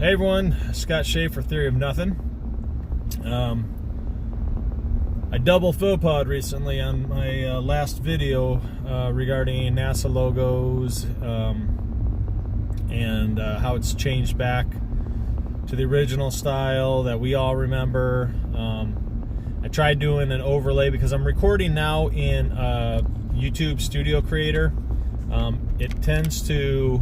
Hey everyone, Scott Schaefer, Theory of Nothing. I double faux pas recently on my last video regarding NASA logos and how it's changed back to the original style that we all remember. I tried doing an overlay because I'm recording now in YouTube Studio Creator. It tends to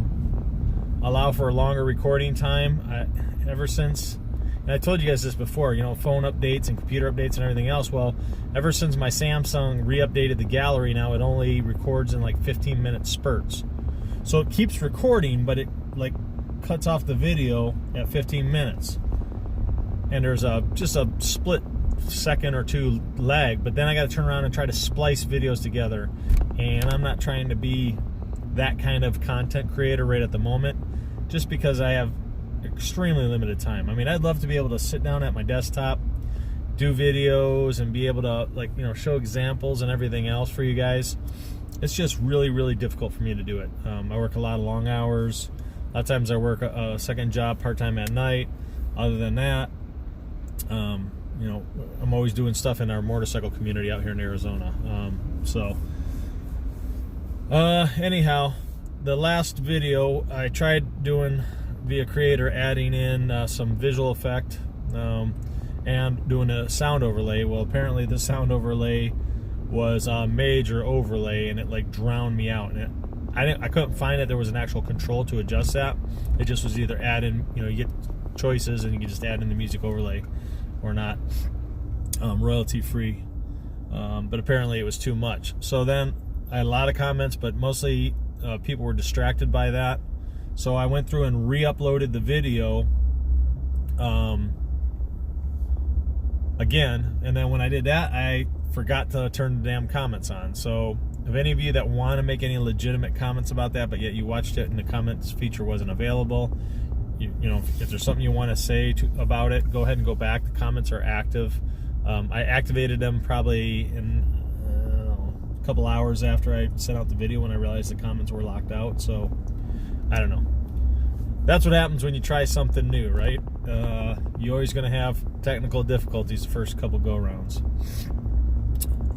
allow for a longer recording time. Ever since, and I told you guys this before, you know, phone updates and computer updates and everything else. Well, ever since my Samsung re-updated the gallery, now it only records in like 15-minute spurts. So it keeps recording, but it like cuts off the video at 15 minutes. And there's just a split second or two lag, but then I got to turn around and try to splice videos together. And I'm not trying to be that kind of content creator right at the moment, just because I have extremely limited time. I mean, I'd love to be able to sit down at my desktop, do videos, and be able to, like, you know, show examples and everything else for you guys. It's just really, really difficult for me to do it. I work a lot of long hours. A lot of times I work a second job part-time at night. Other than that, you know, I'm always doing stuff in our motorcycle community out here in Arizona. Anyhow, the last video I tried doing via Creator, adding in some visual effect and doing a sound overlay. Well, apparently the sound overlay was a major overlay, and it like drowned me out. And I couldn't find that there was an actual control to adjust that. It just was either add in, you know, you get choices and you can just add in the music overlay or not, royalty free. But apparently it was too much. So then I had a lot of comments, but mostly people were distracted by that. So I went through and re-uploaded the video again, and then when I did that, I forgot to turn the damn comments on. So if any of you that want to make any legitimate comments about that, but yet you watched it and the comments feature wasn't available, you know, if there's something you want to say about it, go ahead and go back. The comments are active. I activated them probably in a couple hours after I sent out the video, when I realized the comments were locked out. So I don't know. That's what happens when you try something new, right? You're always going to have technical difficulties the first couple go-rounds.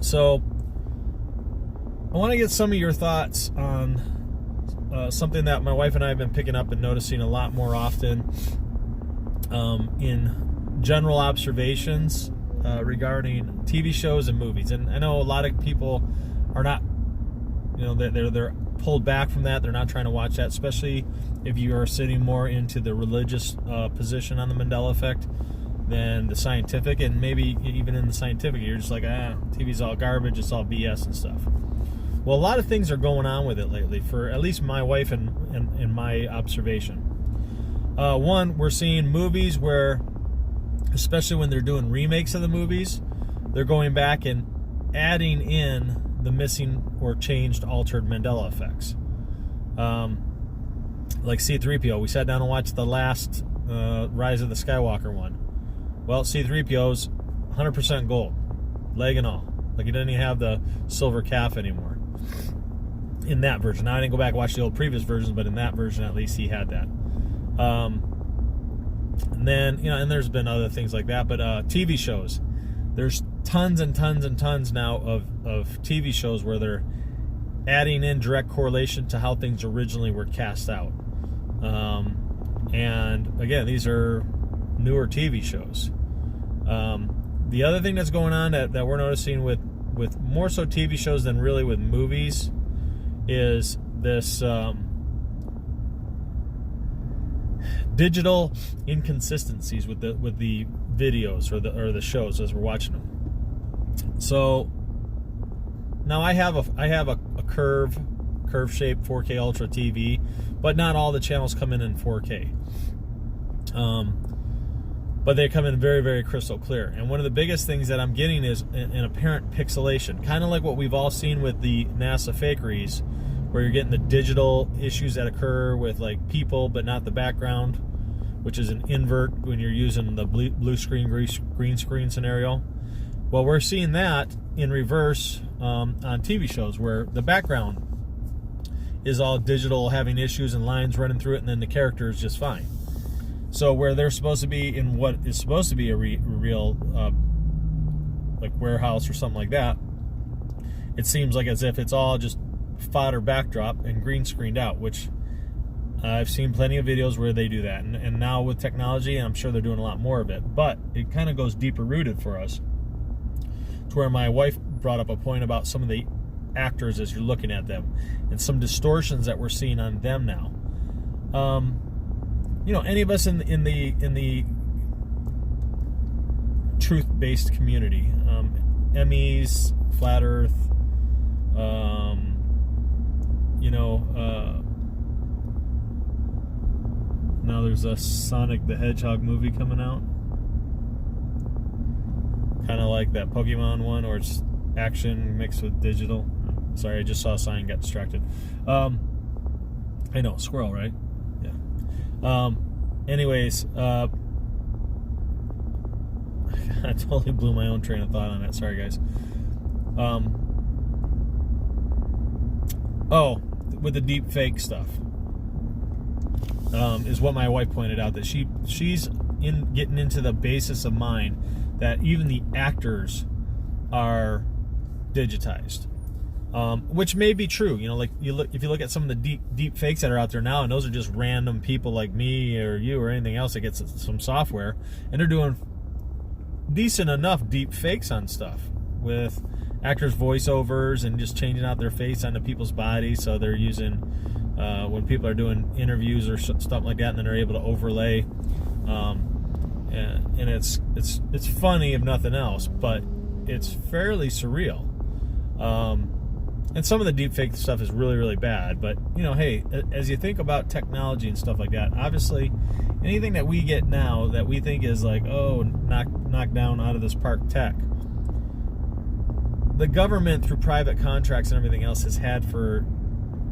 So I want to get some of your thoughts on something that my wife and I have been picking up and noticing a lot more often in general observations regarding TV shows and movies. And I know a lot of people are not, you know, they're pulled back from that. They're not trying to watch that, especially if you are sitting more into the religious position on the Mandela effect than the scientific. And maybe even in the scientific, you're just like, TV's all garbage, it's all BS and stuff. Well, a lot of things are going on with it lately, for at least my wife and my observation. One, we're seeing movies where, especially when they're doing remakes of the movies, they're going back and adding in the missing or changed, altered Mandela effects. Like C-3PO. We sat down and watched the last Rise of the Skywalker one. Well, C-3PO's 100% gold, leg and all. Like, he doesn't even have the silver calf anymore in that version. Now, I didn't go back and watch the old previous versions, but in that version, at least, he had that. And then, you know, and there's been other things like that, but TV shows. There's tons and tons and tons now of TV shows where they're adding in direct correlation to how things originally were cast out. And again, these are newer TV shows. The other thing that's going on that we're noticing with more so TV shows than really with movies is this digital inconsistencies with the videos or the shows as we're watching them. So now I have a curve shaped 4K Ultra TV, but not all the channels come in 4K. But they come in very, very crystal clear. And one of the biggest things that I'm getting is an apparent pixelation, kind of like what we've all seen with the NASA fakeries, where you're getting the digital issues that occur with like people but not the background, which is an invert when you're using the blue screen, green screen scenario. Well, we're seeing that in reverse on TV shows, where the background is all digital, having issues and lines running through it, and then the character is just fine. So where they're supposed to be in what is supposed to be a real like warehouse or something like that, it seems like as if it's all just fodder backdrop and green screened out, which I've seen plenty of videos where they do that. And now with technology, I'm sure they're doing a lot more of it. But it kind of goes deeper rooted for us, to where my wife brought up a point about some of the actors as you're looking at them and some distortions that we're seeing on them now. You know, any of us in the truth-based community, Emmys, Flat Earth, you know, now there's a Sonic the Hedgehog movie coming out, kind of like that Pokemon one, or it's action mixed with digital. Sorry, I just saw a sign, got distracted. I know, squirrel, right? Yeah. Anyways, I totally blew my own train of thought on that. Sorry, guys. Oh, with the deep fake stuff, is what my wife pointed out, that she's getting into the basis of mind that even the actors are digitized, which may be true. You know, like if you look at some of the deep fakes that are out there now, and those are just random people like me or you or anything else that gets some software, and they're doing decent enough deep fakes on stuff with actors' voiceovers and just changing out their face onto people's bodies. So they're using when people are doing interviews or stuff like that, and then they're able to overlay. And it's funny if nothing else, but it's fairly surreal. And some of the deepfake stuff is really, really bad. But, you know, hey, as you think about technology and stuff like that, obviously anything that we get now that we think is like, oh, knock down out of this park tech, the government through private contracts and everything else has had for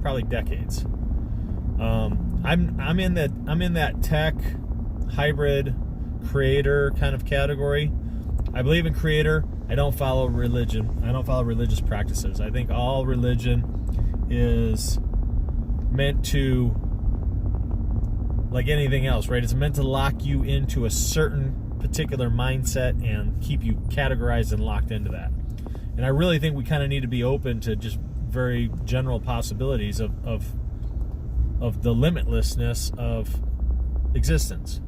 probably decades. I'm in that tech hybrid creator kind of category. I believe in creator. I don't follow religion. I don't follow religious practices. I think all religion is meant to, like anything else, right? It's meant to lock you into a certain particular mindset and keep you categorized and locked into that. And I really think we kind of need to be open to just very general possibilities of the limitlessness of existence.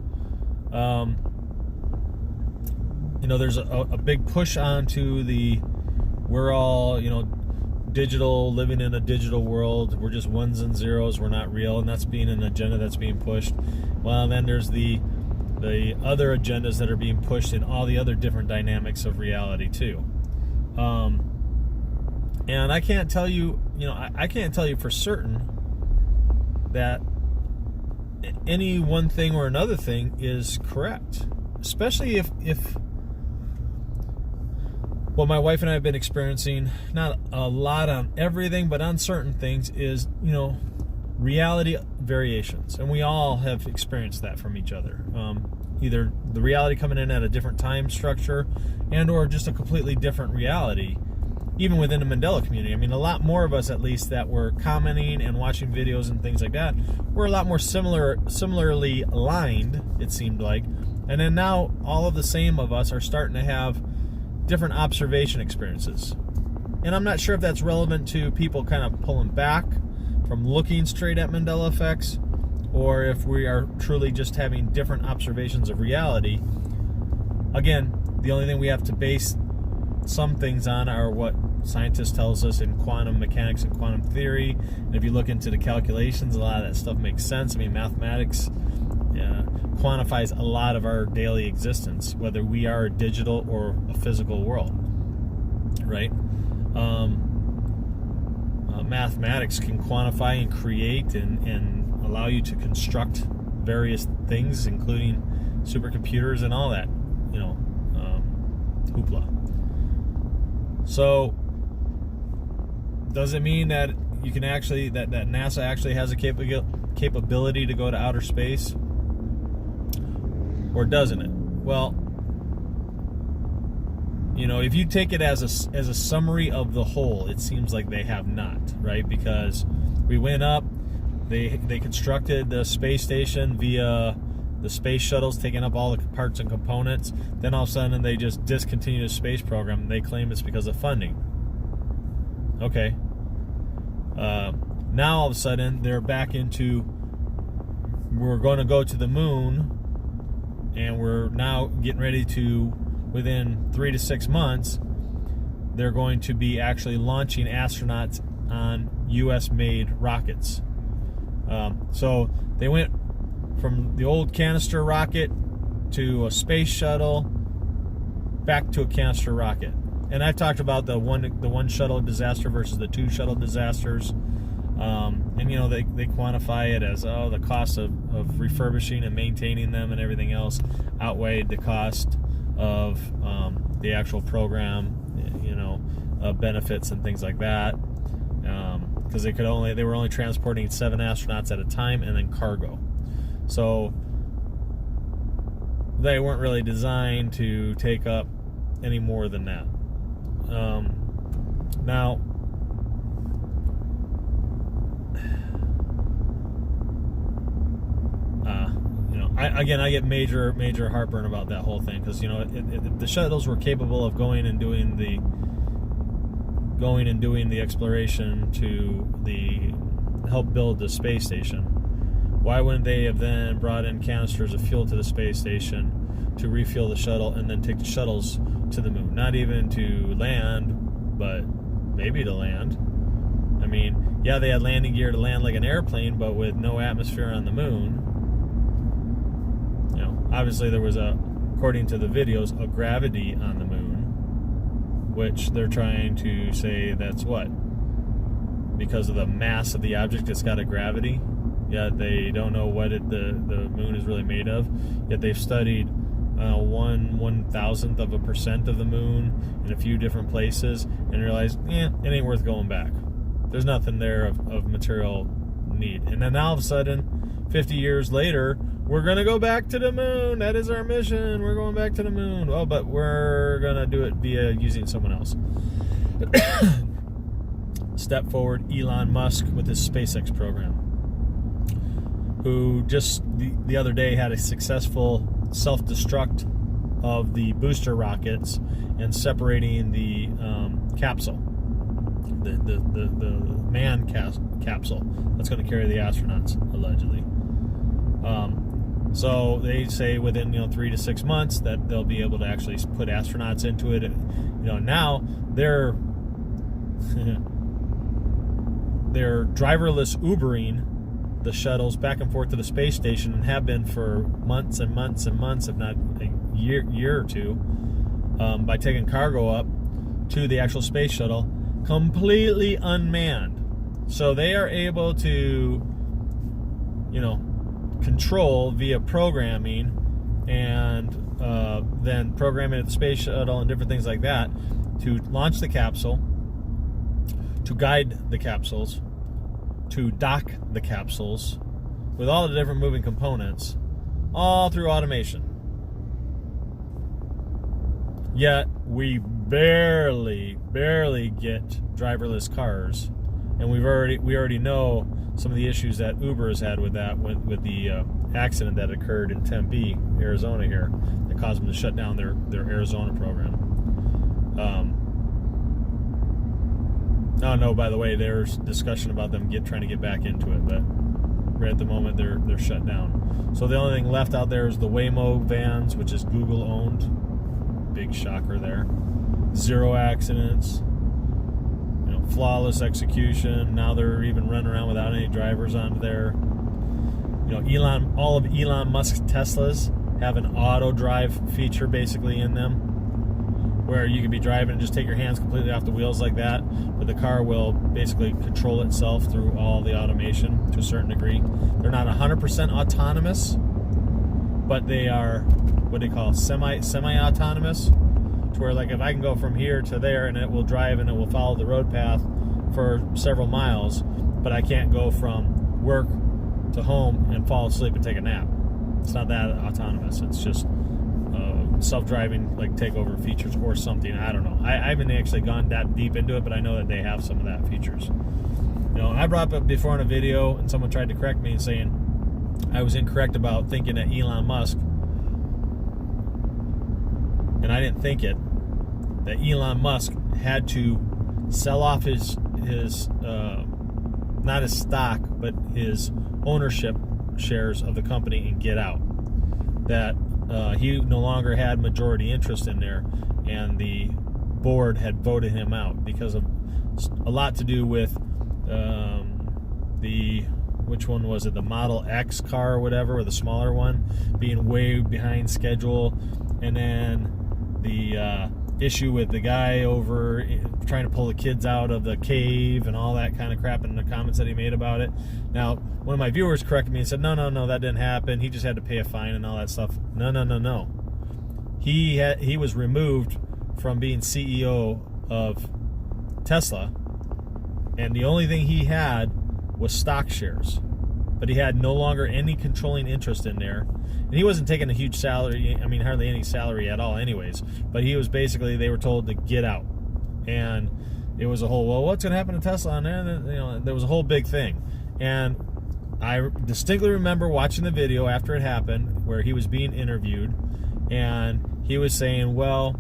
You know, there's a big push onto we're all, you know, digital, living in a digital world. We're just ones and zeros. We're not real, and that's being an agenda that's being pushed. Well, then there's the other agendas that are being pushed in all the other different dynamics of reality too. And I can't tell you, I can't tell you for certain that any one thing or another thing is correct, especially if what my wife and I have been experiencing, not a lot on everything, but on certain things, is, reality variations. And we all have experienced that from each other. Either the reality coming in at a different time structure and or just a completely different reality, even within the Mandela community. I mean, a lot more of us, at least, that were commenting and watching videos and things like that, were a lot more similarly aligned, it seemed like. And then now all of the same of us are starting to have different observation experiences. And I'm not sure if that's relevant to people kind of pulling back from looking straight at Mandela effects, or if we are truly just having different observations of reality. Again, the only thing we have to base some things on are what scientists tells us in quantum mechanics and quantum theory. And if you look into the calculations, a lot of that stuff makes sense. I mean, mathematics quantifies a lot of our daily existence, whether we are a digital or a physical world, right? Mathematics can quantify and create and allow you to construct various things, including supercomputers and all that, hoopla. So, does it mean that you can actually, that NASA actually has a capability to go to outer space? Or doesn't it? Well, if you take it as a summary of the whole, it seems like they have not, right? Because we went up, they constructed the space station via the space shuttle's taking up all the parts and components. Then all of a sudden they just discontinue the space program, and they claim it's because of funding. Okay. Now all of a sudden they're back into, we're going to go to the moon, and we're now getting ready to, within 3 to 6 months, they're going to be actually launching astronauts on U.S.-made rockets. So they went from the old canister rocket to a space shuttle, back to a canister rocket. And I've talked about the one shuttle disaster versus the 2 shuttle disasters. And you know, they quantify it as, the cost of refurbishing and maintaining them and everything else outweighed the cost of the actual program, benefits and things like that. Because they were only transporting 7 astronauts at a time, and then cargo. So they weren't really designed to take up any more than that. Now, I get major heartburn about that whole thing, because if the shuttles were capable of going and doing the exploration to help build the space station, why wouldn't they have then brought in canisters of fuel to the space station to refuel the shuttle and then take the shuttles to the moon? Not even to land, but maybe to land. I mean, yeah, they had landing gear to land like an airplane, but with no atmosphere on the moon. Obviously there was, according to the videos, a gravity on the moon, which they're trying to say that's what? Because of the mass of the object, it's got a gravity. Yet they don't know what the moon is really made of. Yet they've studied 1/1000th of a percent of the moon in a few different places and realized, it ain't worth going back. There's nothing there of material need. And then all of a sudden, 50 years later, we're going to go back to the moon. That is our mission. We're going back to the moon. Oh, but we're going to do it via using someone else. Step forward, Elon Musk with his SpaceX program, who just the other day had a successful self-destruct of the booster rockets and separating the capsule, the manned capsule that's going to carry the astronauts, allegedly. So they say within 3 to 6 months that they'll be able to actually put astronauts into it. Now they're driverless Ubering the shuttles back and forth to the space station, and have been for months and months and months, if not a year or two, by taking cargo up to the actual space shuttle, completely unmanned. So they are able to, control via programming, and then programming at the space shuttle and different things like that to launch the capsule, to guide the capsules, to dock the capsules with all the different moving components, all through automation. Yet we barely get driverless cars, and we already know some of the issues that Uber has had with that, with the accident that occurred in Tempe, Arizona here, that caused them to shut down their Arizona program. Oh no, by the way, there's discussion about them trying to get back into it, but right at the moment they're shut down. So the only thing left out there is the Waymo vans, which is Google owned. Big shocker there. 0 accidents. Flawless execution. Now they're even running around without any drivers on there. All of Elon Musk's Teslas have an auto drive feature basically in them, where you can be driving and just take your hands completely off the wheels like that, but the car will basically control itself through all the automation to a certain degree. They're not 100% autonomous, but they are what they call semi-autonomous, to where, like, if I can go from here to there and it will drive and it will follow the road path for several miles, but I can't go from work to home and fall asleep and take a nap. It's not that autonomous. It's just self-driving, like, takeover features or something. I don't know. I haven't actually gone that deep into it, but I know that they have some of that features. I brought up before in a video, and someone tried to correct me and saying I was incorrect about thinking that Elon Musk, and I didn't think it, that Elon Musk had to sell off his not his stock, but his ownership shares of the company and get out. That he no longer had majority interest in there, and the board had voted him out because of a lot to do with which one was it, the Model X car or whatever, or the smaller one, being way behind schedule, and then the issue with the guy over trying to pull the kids out of the cave and all that kind of crap in the comments that he made about it. Now, one of my viewers corrected me and said, no, that didn't happen. He just had to pay a fine and all that stuff. No. He was removed from being CEO of Tesla, and the only thing he had was stock shares, but he had no longer any controlling interest in there, and he wasn't taking a huge salary, I mean hardly any salary at all anyways, but he was basically, they were told to get out, and it was a whole, well, what's going to happen to Tesla on there? And, there was a whole big thing, and I distinctly remember watching the video after it happened where he was being interviewed, and he was saying, well,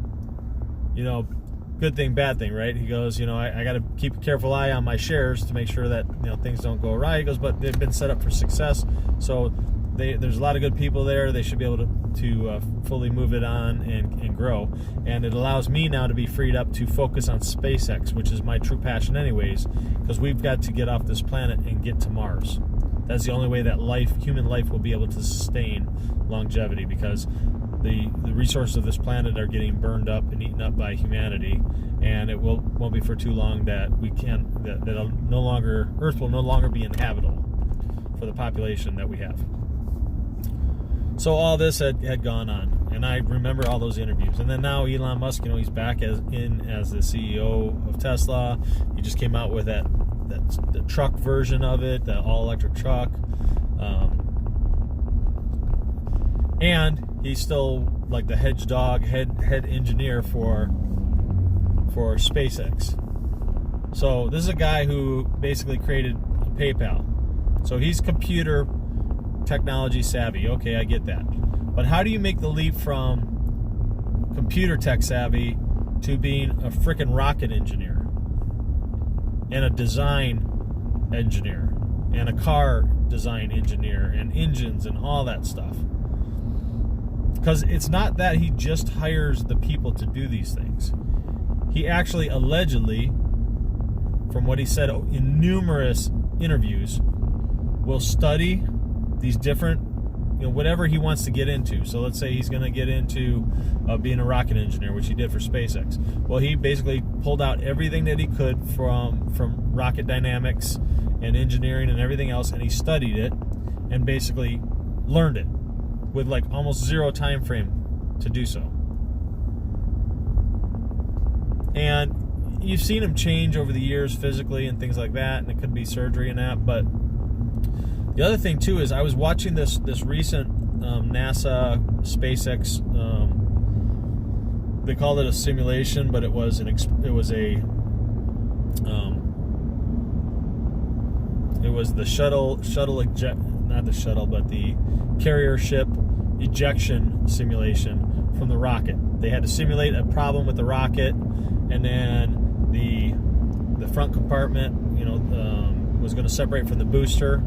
good thing, bad thing, right? He goes, I got to keep a careful eye on my shares to make sure that things don't go awry. He goes, but they've been set up for success, so there's a lot of good people there. They should be able to fully move it on and grow, and it allows me now to be freed up to focus on SpaceX, which is my true passion anyways, because we've got to get off this planet and get to Mars. That's the only way that human life will be able to sustain longevity, because the resources of this planet are getting burned up and eaten up by humanity, and it won't be for too long that Earth will no longer be inhabitable for the population that we have. So all this had gone on, and I remember all those interviews. And then now Elon Musk, he's back as the CEO of Tesla. He just came out with the truck version of it, the all-electric truck, and he's still like the head engineer for SpaceX. So this is a guy who basically created PayPal. So he's computer technology savvy. Okay, I get that. But how do you make the leap from computer tech savvy to being a freaking rocket engineer and a design engineer and a car design engineer and engines and all that stuff? Because it's not that he just hires the people to do these things. He actually allegedly, from what he said in numerous interviews, will study these different, whatever he wants to get into. So let's say he's going to get into being a rocket engineer, which he did for SpaceX. Well, he basically pulled out everything that he could from rocket dynamics and engineering and everything else, and he studied it and basically learned it with like almost zero time frame to do so. And you've seen him change over the years physically and things like that, and it could be surgery and that. But the other thing too is I was watching this recent NASA SpaceX. They called it a simulation, but it was a the shuttle not the shuttle, but the carrier ship ejection simulation from the rocket. They had to simulate a problem with the rocket, and then the front compartment, was going to separate from the booster,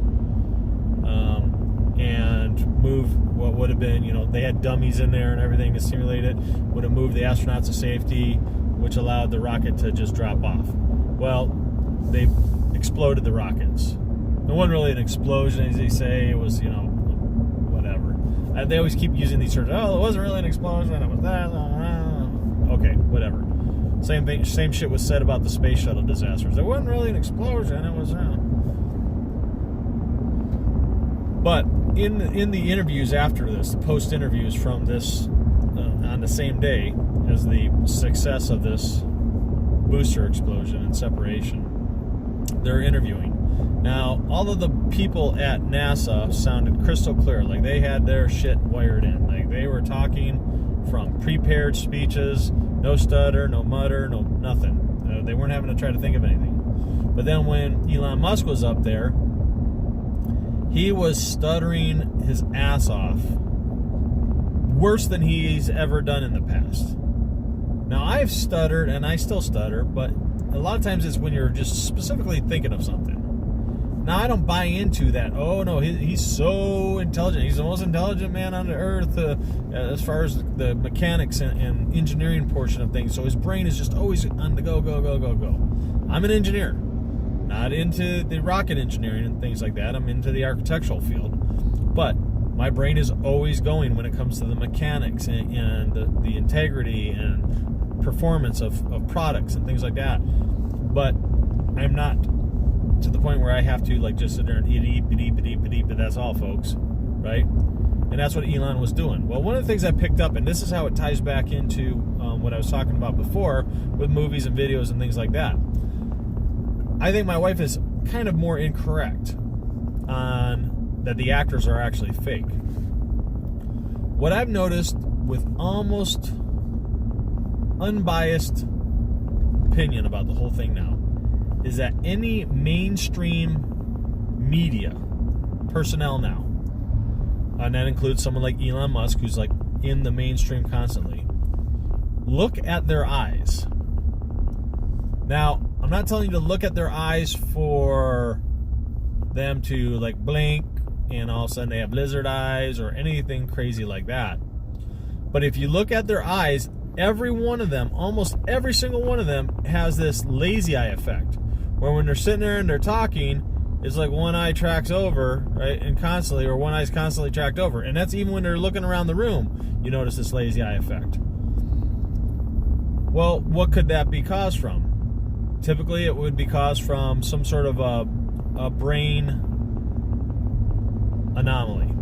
and move what would have been, they had dummies in there and everything to simulate it, would have moved the astronauts to safety, which allowed the rocket to just drop off. Well, they exploded the rockets. It wasn't really an explosion, as they say. It was, whatever. They always keep using these terms. Oh, it wasn't really an explosion. It was that. Okay, whatever. Same thing. Same shit was said about the space shuttle disasters. It wasn't really an explosion. It was. But in the interviews after this, the post interviews from this on the same day as the success of this booster explosion and separation, they're interviewing. Now, all of the people at NASA sounded crystal clear, like they had their shit wired in. Like they were talking from prepared speeches, no stutter, no mutter, no nothing. They weren't having to try to think of anything. But then when Elon Musk was up there, He was stuttering his ass off. Worse than he's ever done in the past. Now, I've stuttered, and I still stutter, but a lot of times it's when you're just specifically thinking of something. Now, I don't buy into that. Oh, no, he's so intelligent. He's the most intelligent man on the earth as far as the mechanics and engineering portion of things. So his brain is just always on the go, go, go, go, go. I'm an engineer, not into the rocket engineering and things like that. I'm into the architectural field. But my brain is always going when it comes to the mechanics and the integrity and performance of products and things like that. But I'm not to the point where I have to like just sit there and eat, but that's all, folks, right? And that's what Elon was doing. Well, one of the things I picked up, and this is how it ties back into what I was talking about before with movies and videos and things like that. I think my wife is kind of more incorrect on that the actors are actually fake. What I've noticed with almost unbiased opinion about the whole thing now is that any mainstream media personnel now, and that includes someone like Elon Musk, who's like in the mainstream constantly, look at their eyes. Now, I'm not telling you to look at their eyes for them to like blink and all of a sudden they have lizard eyes or anything crazy like that. But if you look at their eyes, every one of them, almost every single one of them, has this lazy eye effect, where when they're sitting there and they're talking, it's like one eye tracks over, right, and constantly, or one eye's constantly tracked over. And that's even when they're looking around the room, you notice this lazy eye effect. Well, what could that be caused from? Typically, it would be caused from some sort of a brain anomaly,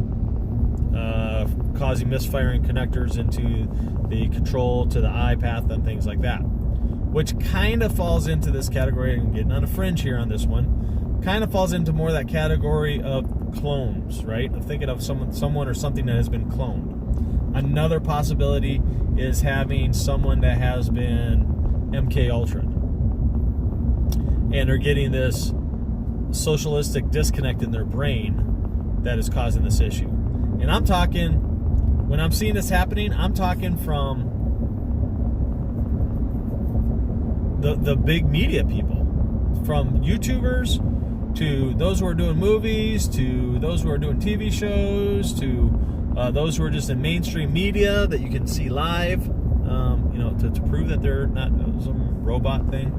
causing misfiring connectors into the control to the eye path and things like that, which kind of falls into this category. I'm getting on a fringe here on this one. Kind of falls into more that category of clones, right? Of thinking of someone or something that has been cloned. Another possibility is having someone that has been MK Ultra'd, and they're getting this socialistic disconnect in their brain that is causing this issue. And I'm talking, when I'm seeing this happening, I'm talking from the big media people, from YouTubers to those who are doing movies, to those who are doing TV shows, to those who are just in mainstream media that you can see live, to prove that they're not some robot thing.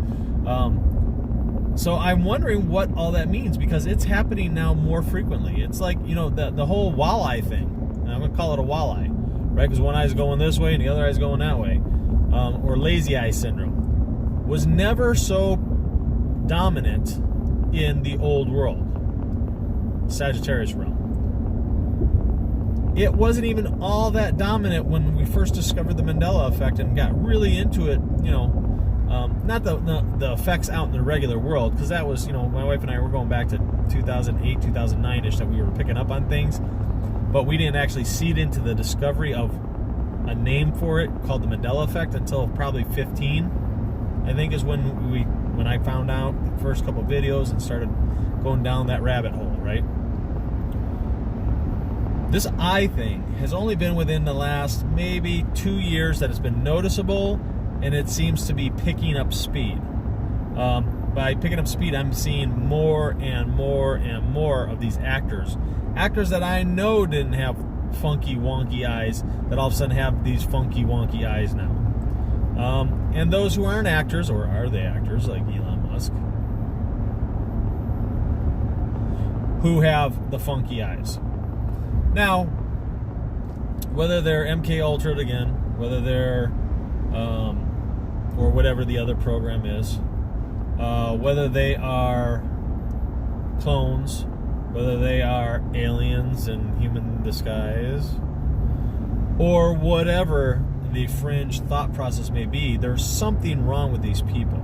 So I'm wondering what all that means, because it's happening now more frequently. It's like, the whole walleye thing. And I'm going to call it a walleye, right? Because one eye's going this way and the other eye's going that way. Or lazy eye syndrome was never so dominant in the old world, Sagittarius realm. It wasn't even all that dominant when we first discovered the Mandela effect and got really into it, not the effects out in the regular world, because that was, my wife and I were going back to 2008, 2009-ish that we were picking up on things, but we didn't actually seed into the discovery of a name for it called the Mandela effect until probably 15, I think, is when I found out the first couple of videos and started going down that rabbit hole, right? This eye thing has only been within the last maybe 2 years that it's been noticeable, and it seems to be picking up speed. By picking up speed, I'm seeing more and more and more of these actors that I know didn't have funky wonky eyes, that all of a sudden have these funky wonky eyes now. And those who aren't actors, or are they actors, like Elon Musk, who have the funky eyes. Now, whether they're MK Ultra'd again, whether they're or whatever the other program is, whether they are clones, whether they are aliens in human disguise, or whatever the fringe thought process may be, there's something wrong with these people.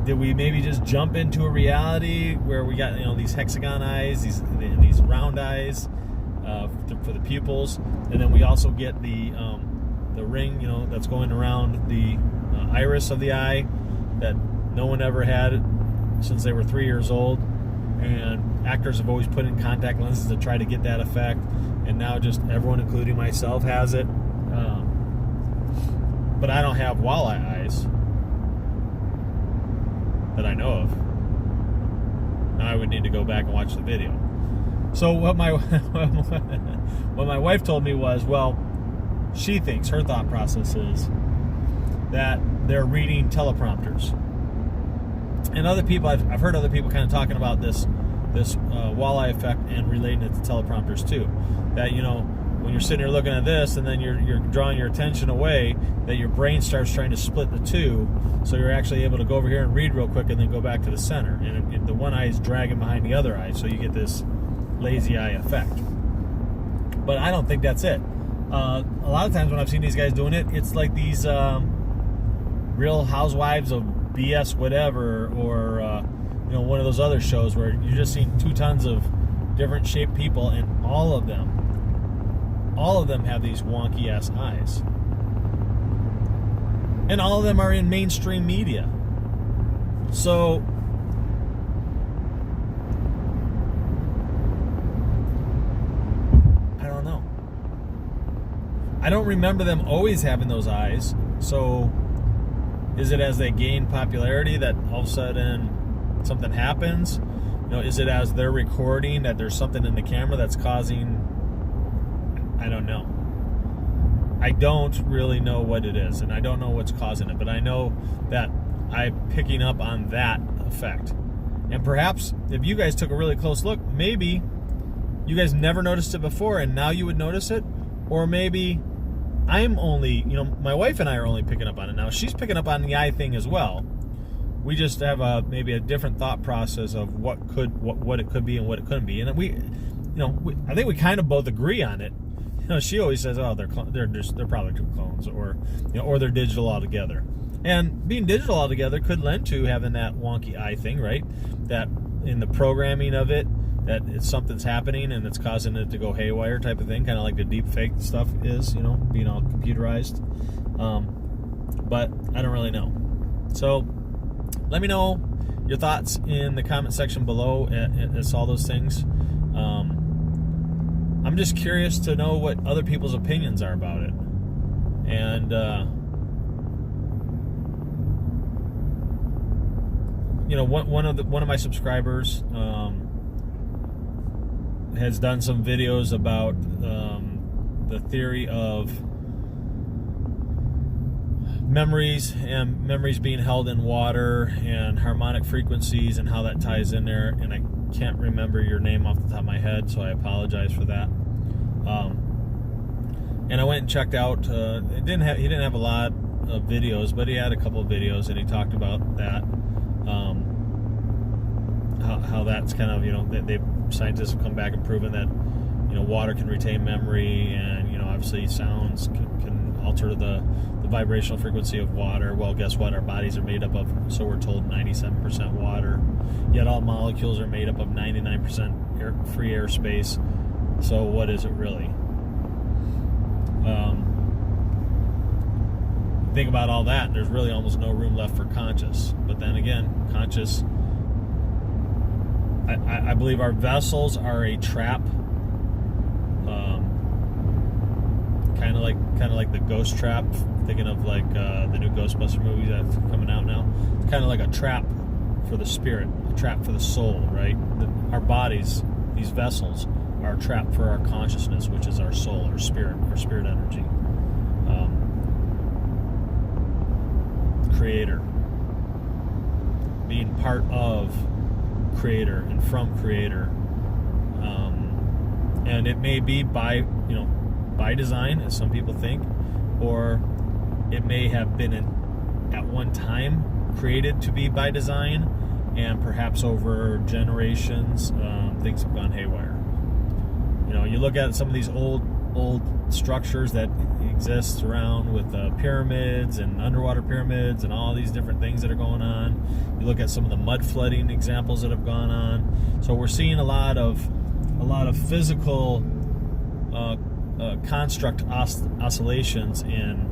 Did we maybe just jump into a reality where we got these hexagon eyes, these round eyes for the pupils, and then we also get the ring that's going around the iris of the eye that no one ever had since they were 3 years old? and actors have always put in contact lenses to try to get that effect, and now just everyone, including myself, has it. But I don't have walleye eyes that I know of. Now I would need to go back and watch the video. So what my what my wife told me was, well, she thinks, her thought process is that they're reading teleprompters. And other people, I've heard other people kind of talking about this walleye effect and relating it to teleprompters too. That, you know, when you're sitting here looking at this and then you're drawing your attention away, that your brain starts trying to split the two, so you're actually able to go over here and read real quick and then go back to the center. And the one eye is dragging behind the other eye, so you get this lazy eye effect. But I don't think that's it. A lot of times when I've seen these guys doing it, it's like these Real Housewives of BS whatever, or you know, one of those other shows where you're just seeing 2 tons of different shaped people, and all of them have these wonky ass eyes, and all of them are in mainstream media. So I don't know. I don't remember them always having those eyes. So is it as they gain popularity that all of a sudden something happens? You know, is it as they're recording that there's something in the camera that's causing? I don't know. I don't really know what it is, and I don't know what's causing it, but I know that I'm picking up on that effect. And perhaps if you guys took a really close look, maybe you guys never noticed it before and now you would notice it. Or maybe I'm only, you know, my wife and I are only picking up on it now. She's picking up on the eye thing as well. We just have maybe a different thought process of what it could be and what it couldn't be. And I think we kind of both agree on it. You know, she always says, "Oh, they're probably two clones," or, you know, or they're digital altogether. And being digital altogether could lend to having that wonky eye thing, right? That in the programming of it, that something's happening and it's causing it to go haywire, type of thing, kind of like the deep fake stuff is, you know, being all computerized. But I don't really know. So let me know your thoughts in the comment section below as all those things. I'm just curious to know what other people's opinions are about it. And you know, one of my subscribers has done some videos about the theory of memories being held in water and harmonic frequencies and how that ties in there. And I can't remember your name off the top of my head, so I apologize for that. And I went and checked out. He didn't have a lot of videos, but he had a couple of videos, and he talked about that. How that's kind of, you know, scientists have come back and proven that, you know, water can retain memory, and, you know, obviously sounds can alter the vibrational frequency of water. Well, guess what? Our bodies are made up of, so we're told, 97% water, yet all molecules are made up of 99% free air space. So what is it really? Think about all that, there's really almost no room left for conscious. But then again, conscious, I believe our vessels are a trap, kind of like the ghost trap. Thinking of like the new Ghostbuster movie that's coming out now. It's kind of like a trap for the spirit, a trap for the soul, right? Our bodies, these vessels, are a trap for our consciousness, which is our soul, our spirit energy. Creator, being part of Creator and from Creator, and it may be by design, as some people think, or it may have been at one time created to be by design, and perhaps over generations things have gone haywire. You know, you look at some of these old structures that exist around with pyramids and underwater pyramids and all these different things that are going on. You look at some of the mud flooding examples that have gone on. So we're seeing a lot of physical construct oscillations in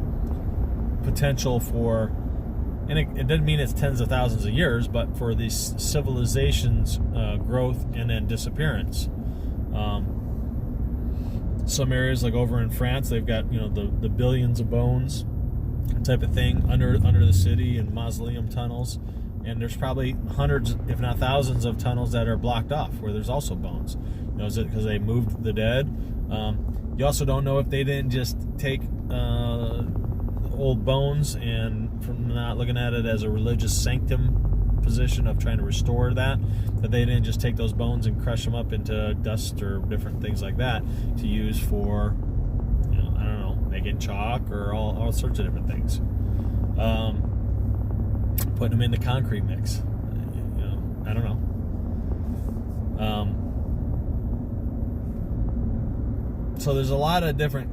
potential for and it doesn't mean it's tens of thousands of years, but for these civilizations' growth and then disappearance. Some areas, like over in France, they've got, you know, the billions of bones type of thing under the city, and mausoleum tunnels, and there's probably hundreds, if not thousands, of tunnels that are blocked off where there's also bones. You know, is it because they moved the dead? You also don't know if they didn't just take old bones, and from not looking at it as a religious sanctum position of trying to restore that they didn't just take those bones and crush them up into dust or different things like that to use for, you know, I don't know, making chalk or all sorts of different things. Putting them in the concrete mix, you know, I don't know. So there's a lot of different,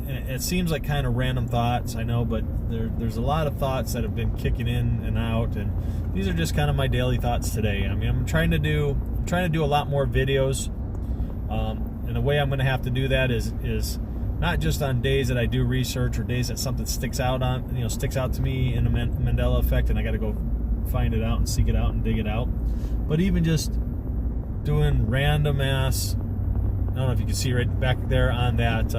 it seems like kind of random thoughts, I know, but there's a lot of thoughts that have been kicking in and out, and these are just kind of my daily thoughts today. I mean, I'm trying to do a lot more videos, and the way I'm going to have to do that is not just on days that I do research or days that something sticks out to me in the Mandela effect, and I got to go find it out and seek it out and dig it out, but even just doing random ass, I don't know if you can see right back there on that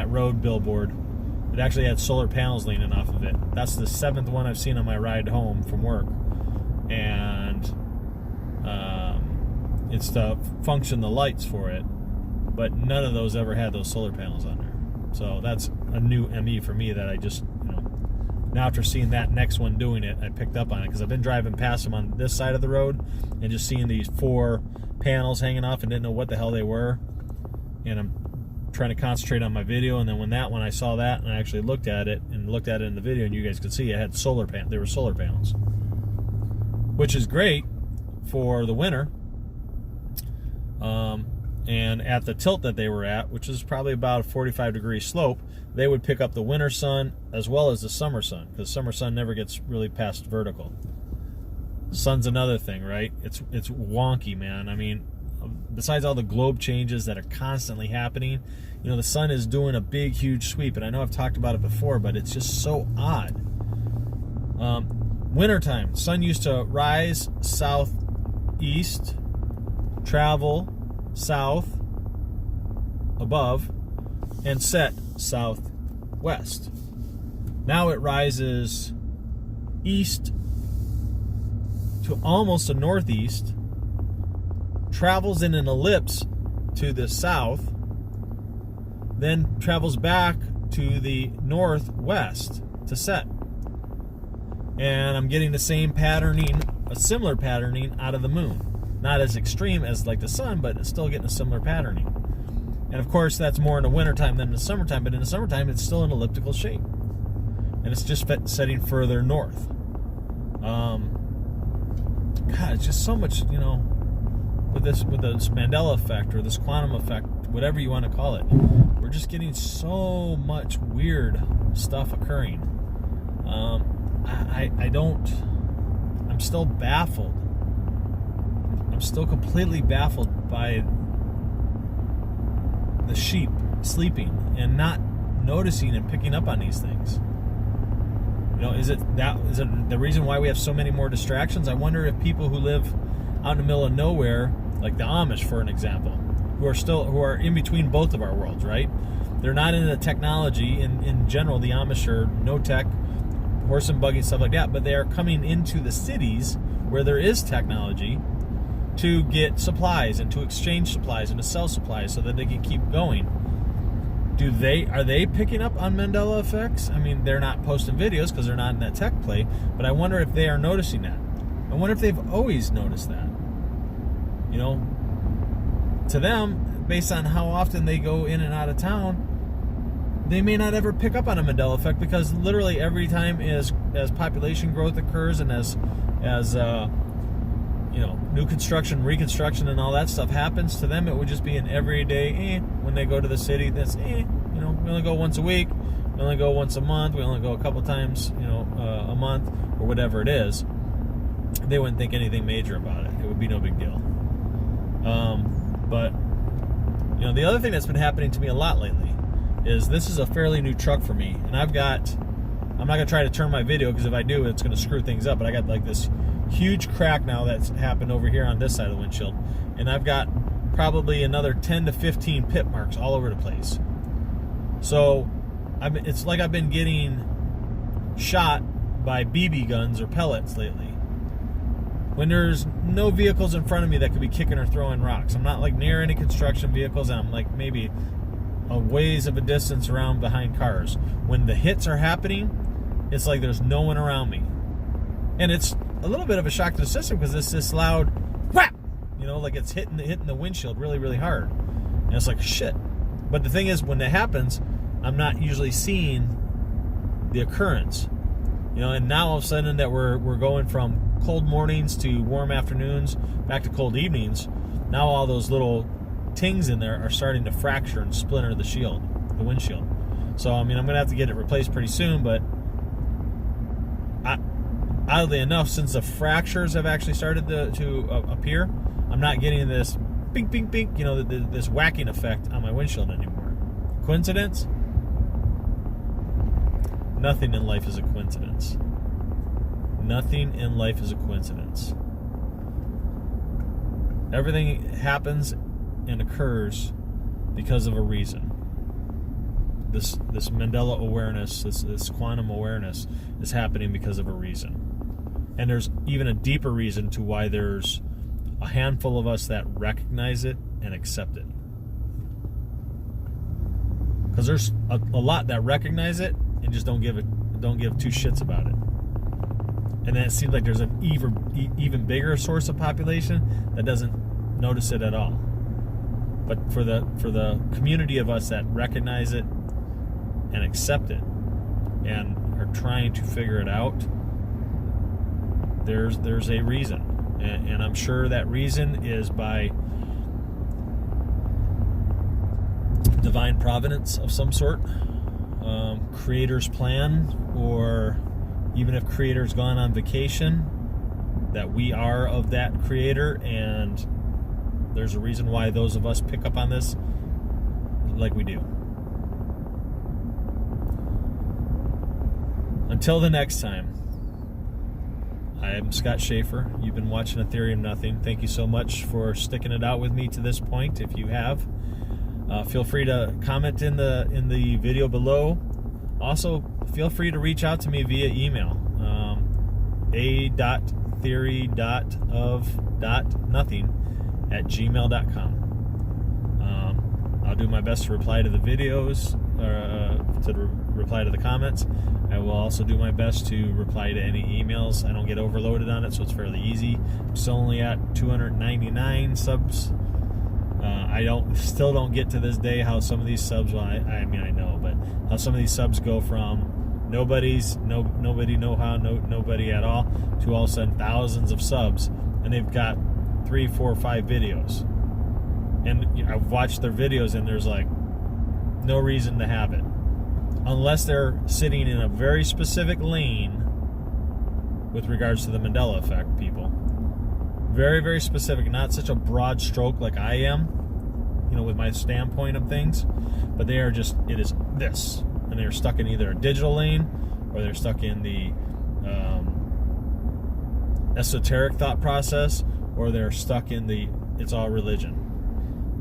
road billboard. It actually had solar panels leaning off of it. That's the 7th one I've seen on my ride home from work, and it's to function the lights for it, but none of those ever had those solar panels on there. So that's a new ME for me that I just, you know, now after seeing that next one doing it, I picked up on it, because I've been driving past them on this side of the road and just seeing these 4 panels hanging off and didn't know what the hell they were, and I'm trying to concentrate on my video, and then when I saw that and I actually looked at it in the video, and you guys could see it had they were solar panels, which is great for the winter. And at the tilt that they were at, which is probably about a 45-degree slope, they would pick up the winter sun as well as the summer sun, because summer sun never gets really past vertical. Sun's another thing, right? It's wonky, man. I mean, besides all the globe changes that are constantly happening, you know, the sun is doing a big, huge sweep, and I know I've talked about it before, but it's just so odd. Wintertime, sun used to rise southeast, travel south above, and set southwest. Now it rises east to almost a northeast, travels in an ellipse to the south, then travels back to the northwest to set. And I'm getting the same patterning, a similar patterning out of the moon. Not as extreme as like the sun, but it's still getting a similar patterning. And of course, that's more in the wintertime than in the summertime, but in the summertime, it's still an elliptical shape. And it's just setting further north. God, it's just so much, you know, with this Mandela effect or this quantum effect, whatever you want to call it, we're just getting so much weird stuff occurring. I'm still baffled. I'm still completely baffled by the sheep sleeping and not noticing and picking up on these things. You know, is it the reason why we have so many more distractions? I wonder if people who live out in the middle of nowhere, like the Amish, for an example, who are in between both of our worlds, right? They're not into technology. In general, the Amish are no tech, horse and buggy, stuff like that, but they are coming into the cities where there is technology to get supplies and to exchange supplies and to sell supplies so that they can keep going. Are they picking up on Mandela effects? I mean, they're not posting videos because they're not in that tech play, but I wonder if they are noticing that. I wonder if they've always noticed that. You know, to them, based on how often they go in and out of town, they may not ever pick up on a Mandela effect, because literally every time as population growth occurs and as you know, new construction, reconstruction, and all that stuff happens, to them it would just be an everyday when they go to the city. That's you know, we only go once a week, we only go once a month, we only go a couple times, you know, a month, or whatever it is. They wouldn't think anything major about it. It would be no big deal. But you know, the other thing that's been happening to me a lot lately is this is a fairly new truck for me, and I've got I'm not gonna try to turn my video, because if I do, it's gonna screw things up. But I got like this huge crack now that's happened over here on this side of the windshield, and I've got probably another 10 to 15 pit marks all over the place. So it's like I've been getting shot by BB guns or pellets lately, when there's no vehicles in front of me that could be kicking or throwing rocks. I'm not like near any construction vehicles, and I'm like maybe a ways of a distance around behind cars. When the hits are happening, it's like there's no one around me, and it's a little bit of a shock to the system, because it's this loud whap, you know, like it's hitting the windshield really, really hard, and it's like shit. But the thing is, when that happens, I'm not usually seeing the occurrence, you know. And now all of a sudden that we're going from cold mornings to warm afternoons back to cold evenings, now all those little tings in there are starting to fracture and splinter the windshield. So I mean, I'm gonna have to get it replaced pretty soon. But oddly enough, since the fractures have actually started to appear, I'm not getting this bink bink bink, you know, this whacking effect on my windshield anymore. Coincidence? Nothing in life is a coincidence. Nothing in life is a coincidence. Everything happens and occurs because of a reason. This Mandela awareness, this quantum awareness is happening because of a reason. And there's even a deeper reason to why there's a handful of us that recognize it and accept it. Because there's a lot that recognize it and just don't give two shits about it. And then it seems like there's an even bigger source of population that doesn't notice it at all. But for the community of us that recognize it and accept it and are trying to figure it out, there's a reason. And I'm sure that reason is by divine providence of some sort, creator's plan, or even if creator's gone on vacation, that we are of that creator, and there's a reason why those of us pick up on this like we do. Until the next time, I am Scott Schaefer. You've been watching A Theory of Nothing. Thank you so much for sticking it out with me to this point. If you have, feel free to comment in the video below. Also, feel free to reach out to me via email, a.theory.of.nothing@gmail.com. I'll do my best to reply to the videos, reply to the comments. I will also do my best to reply to any emails. I don't get overloaded on it, so it's fairly easy. I'm still only at 299 subs. I still don't get to this day how some of these subs, well, I mean I know, but how some of these subs go from nobody at all, to all of a sudden thousands of subs, and they've got 3, 4, 5 videos. And I've watched their videos, and there's like no reason to have it, unless they're sitting in a very specific lane with regards to the Mandela effect, people. Very, very specific, not such a broad stroke like I am, you know, with my standpoint of things, but they are just, it is this, and they're stuck in either a digital lane, or they're stuck in the esoteric thought process, or they're stuck in the it's all religion.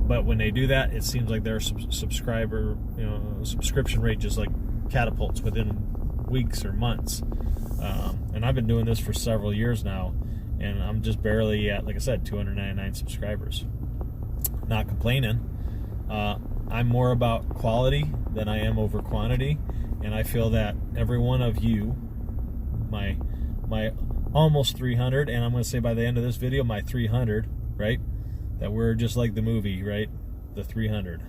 But when they do that, it seems like their subscription rate just like catapults within weeks or months. And I've been doing this for several years now, and I'm just barely at, like I said, 299 subscribers. Not complaining. I'm more about quality than I am over quantity, and I feel that every one of you, my almost 300, and I'm going to say by the end of this video, my 300, right? That we're just like the movie, right? The 300.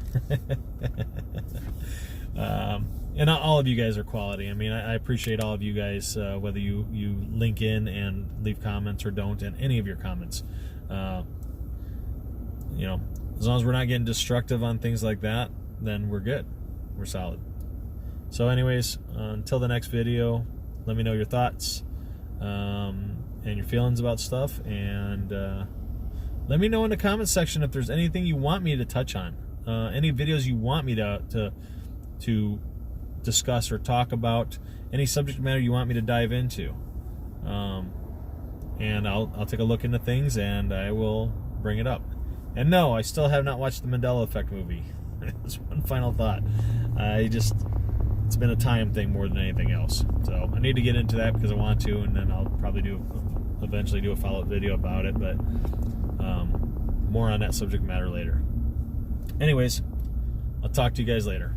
And all of you guys are quality. I mean, I appreciate all of you guys, whether you link in and leave comments or don't, and any of your comments. You know, as long as we're not getting destructive on things like that, then we're good. We're solid. So anyways, until the next video, let me know your thoughts and your feelings about stuff, and let me know in the comments section if there's anything you want me to touch on, any videos you want me to discuss or talk about any subject matter you want me to dive into. And I'll take a look into things and I will bring it up. And no, I still have not watched the Mandela Effect movie. That's one final thought. It's been a time thing more than anything else. So I need to get into that because I want to, and then I'll probably eventually do a follow-up video about it, but more on that subject matter later. Anyways, I'll talk to you guys later.